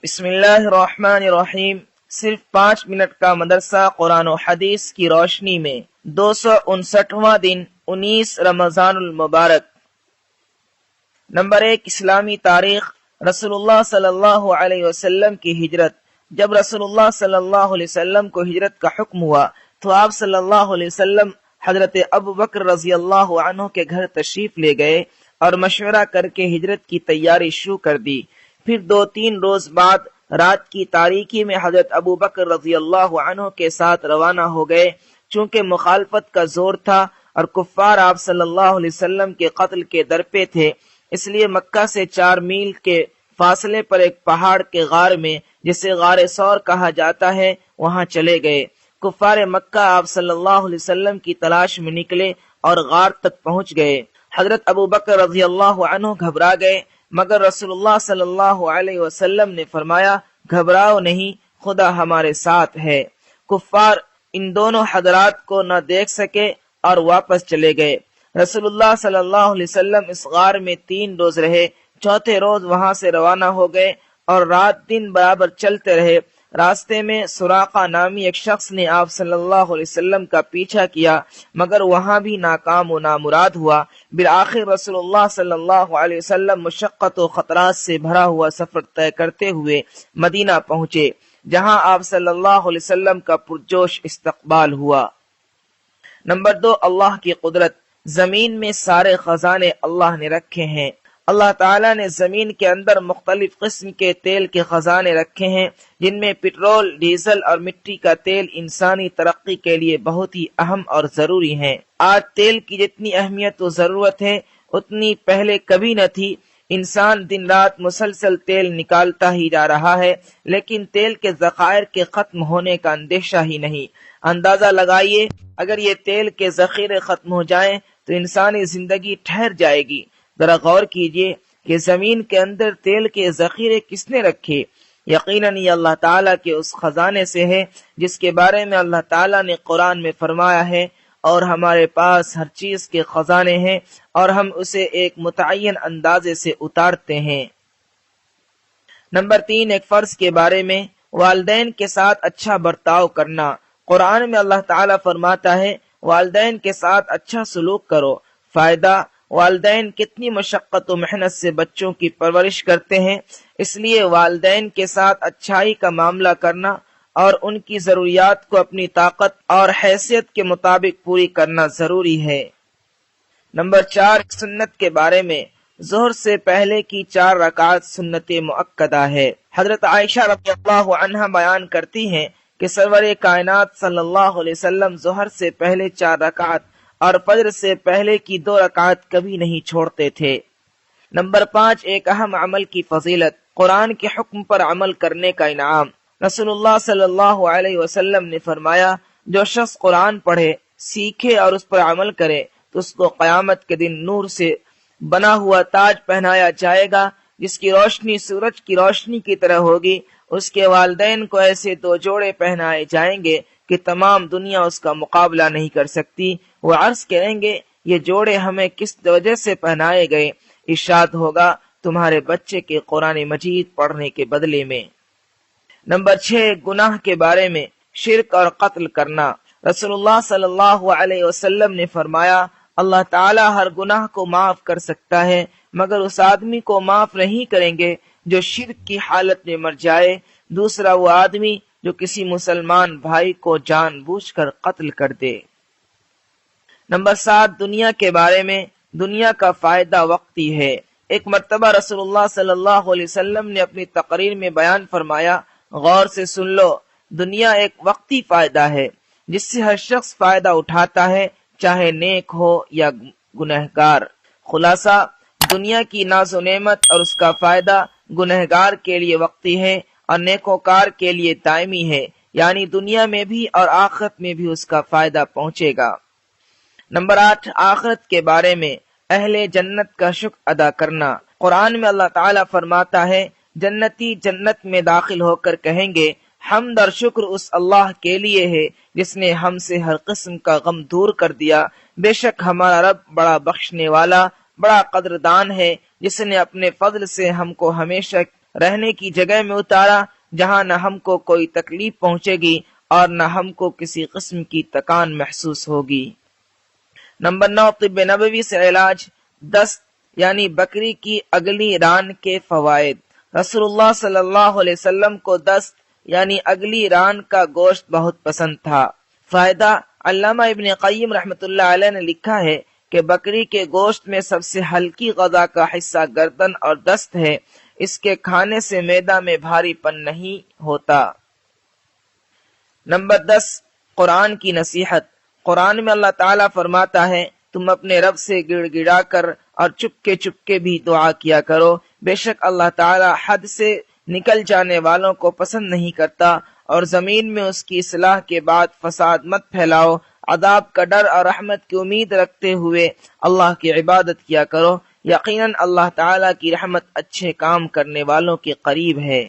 بسم اللہ الرحمن الرحیم۔ صرف 5 منٹ کا مدرسہ قرآن و حدیث کی روشنی میں 259واں دن 19 رمضان المبارک۔ نمبر 1، اسلامی تاریخ۔ رسول اللہ صلی اللہ علیہ وسلم کی ہجرت۔ جب رسول اللہ صلی اللہ علیہ وسلم کو ہجرت کا حکم ہوا تو آپ صلی اللہ علیہ وسلم حضرت ابوبکر رضی اللہ عنہ کے گھر تشریف لے گئے اور مشورہ کر کے ہجرت کی تیاری شروع کر دی۔ پھر 2-3 روز بعد رات کی تاریکی میں حضرت ابوبکر رضی اللہ عنہ کے ساتھ روانہ ہو گئے۔ چونکہ مخالفت کا زور تھا اور کفار آپ صلی اللہ علیہ وسلم کے قتل کے در پہ تھے، اس لیے مکہ سے 4 میل کے فاصلے پر ایک پہاڑ کے غار میں، جسے غار ثور کہا جاتا ہے، وہاں چلے گئے۔ کفار مکہ آپ صلی اللہ علیہ وسلم کی تلاش میں نکلے اور غار تک پہنچ گئے۔ حضرت ابوبکر رضی اللہ عنہ گھبرا گئے، مگر رسول اللہ صلی اللہ علیہ وسلم نے فرمایا، گھبراؤ نہیں، خدا ہمارے ساتھ ہے۔ کفار ان دونوں حضرات کو نہ دیکھ سکے اور واپس چلے گئے۔ رسول اللہ صلی اللہ علیہ وسلم اس غار میں 3 روز رہے۔ چوتھے روز وہاں سے روانہ ہو گئے اور رات دن برابر چلتے رہے۔ راستے میں سراقہ نامی ایک شخص نے آپ صلی اللہ علیہ وسلم کا پیچھا کیا، مگر وہاں بھی ناکام و نامراد ہوا۔ بالآخر رسول اللہ صلی اللہ علیہ وسلم مشقت و خطرات سے بھرا ہوا سفر طے کرتے ہوئے مدینہ پہنچے، جہاں آپ صلی اللہ علیہ وسلم کا پرجوش استقبال ہوا۔ نمبر 2، اللہ کی قدرت۔ زمین میں سارے خزانے اللہ نے رکھے ہیں۔ اللہ تعالیٰ نے زمین کے اندر مختلف قسم کے تیل کے خزانے رکھے ہیں، جن میں پٹرول، ڈیزل اور مٹی کا تیل انسانی ترقی کے لیے بہت ہی اہم اور ضروری ہیں۔ آج تیل کی جتنی اہمیت و ضرورت ہے اتنی پہلے کبھی نہ تھی۔ انسان دن رات مسلسل تیل نکالتا ہی جا رہا ہے، لیکن تیل کے ذخائر کے ختم ہونے کا اندیشہ ہی نہیں۔ اندازہ لگائیے، اگر یہ تیل کے ذخیرے ختم ہو جائیں تو انسانی زندگی ٹھہر جائے گی۔ ذرا غور کیجئے کہ زمین کے اندر تیل کے ذخیرے کس نے رکھے؟ یقیناً یہ اللہ تعالیٰ کے اس خزانے سے ہے جس کے بارے میں اللہ تعالیٰ نے قرآن میں فرمایا ہے، اور ہمارے پاس ہر چیز کے خزانے ہیں اور ہم اسے ایک متعین اندازے سے اتارتے ہیں۔ نمبر 3، ایک فرض کے بارے میں، والدین کے ساتھ اچھا برتاؤ کرنا۔ قرآن میں اللہ تعالیٰ فرماتا ہے، والدین کے ساتھ اچھا سلوک کرو۔ فائدہ، والدین کتنی مشقت و محنت سے بچوں کی پرورش کرتے ہیں، اس لیے والدین کے ساتھ اچھائی کا معاملہ کرنا اور ان کی ضروریات کو اپنی طاقت اور حیثیت کے مطابق پوری کرنا ضروری ہے۔ نمبر 4، سنت کے بارے میں، ظہر سے پہلے کی 4 رکعات سنت مؤکدہ ہے۔ حضرت عائشہ رضی اللہ عنہا بیان کرتی ہیں کہ سرور کائنات صلی اللہ علیہ وسلم ظہر سے پہلے 4 رکعات اور فجر سے پہلے کی 2 رکعات کبھی نہیں چھوڑتے تھے۔ نمبر 5، ایک اہم عمل کی فضیلت، قرآن کے حکم پر عمل کرنے کا انعام۔ رسول اللہ صلی اللہ علیہ وسلم نے فرمایا، جو شخص قرآن پڑھے، سیکھے اور اس پر عمل کرے تو اس کو قیامت کے دن نور سے بنا ہوا تاج پہنایا جائے گا، جس کی روشنی سورج کی روشنی کی طرح ہوگی۔ اس کے والدین کو ایسے 2 جوڑے پہنائے جائیں گے کہ تمام دنیا اس کا مقابلہ نہیں کر سکتی۔ وہ عرض کریں گے، یہ جوڑے ہمیں کس وجہ سے پہنائے گئے؟ ارشاد ہوگا، تمہارے بچے کے قرآن مجید پڑھنے کے بدلے میں۔ نمبر 6، گناہ کے بارے میں، شرک اور قتل کرنا۔ رسول اللہ صلی اللہ علیہ وسلم نے فرمایا، اللہ تعالیٰ ہر گناہ کو معاف کر سکتا ہے، مگر اس آدمی کو معاف نہیں کریں گے جو شرک کی حالت میں مر جائے۔ دوسرا وہ آدمی جو کسی مسلمان بھائی کو جان بوجھ کر قتل کر دے۔ نمبر 7، دنیا کے بارے میں، دنیا کا فائدہ وقتی ہے۔ ایک مرتبہ رسول اللہ صلی اللہ علیہ وسلم نے اپنی تقریر میں بیان فرمایا، غور سے سن لو، دنیا ایک وقتی فائدہ ہے جس سے ہر شخص فائدہ اٹھاتا ہے، چاہے نیک ہو یا گنہگار۔ خلاصہ، دنیا کی ناز و نعمت اور اس کا فائدہ گنہگار کے لیے وقتی ہے اور نیکوکار کے لیے دائمی ہے، یعنی دنیا میں بھی اور آخرت میں بھی اس کا فائدہ پہنچے گا۔ نمبر 8، آخرت کے بارے میں، اہل جنت کا شکر ادا کرنا۔ قرآن میں اللہ تعالیٰ فرماتا ہے، جنتی جنت میں داخل ہو کر کہیں گے، حمد اور شکر اس اللہ کے لیے ہے جس نے ہم سے ہر قسم کا غم دور کر دیا۔ بے شک ہمارا رب بڑا بخشنے والا، بڑا قدردان ہے، جس نے اپنے فضل سے ہم کو ہمیشہ رہنے کی جگہ میں اتارا جہاں نہ ہم کو کوئی تکلیف پہنچے گی اور نہ ہم کو کسی قسم کی تکان محسوس ہوگی۔ نمبر 9، طب نبوی سے علاج دست یعنی بکری کی اگلی ران کے فوائد۔ رسول اللہ صلی اللہ علیہ وسلم کو دست یعنی اگلی ران کا گوشت بہت پسند تھا۔ فائدہ، علامہ ابن قیم رحمۃ اللہ علیہ نے لکھا ہے کہ بکری کے گوشت میں سب سے ہلکی غذا کا حصہ گردن اور دست ہے، اس کے کھانے سے معدہ میں بھاری پن نہیں ہوتا۔ نمبر 10، قرآن کی نصیحت۔ قرآن میں اللہ تعالیٰ فرماتا ہے، تم اپنے رب سے گڑ گڑا کر اور چپ کے بھی دعا کیا کرو، بے شک اللہ تعالیٰ حد سے نکل جانے والوں کو پسند نہیں کرتا، اور زمین میں اس کی اصلاح کے بعد فساد مت پھیلاؤ، عذاب کا ڈر اور رحمت کی امید رکھتے ہوئے اللہ کی عبادت کیا کرو، یقیناً اللہ تعالیٰ کی رحمت اچھے کام کرنے والوں کے قریب ہے۔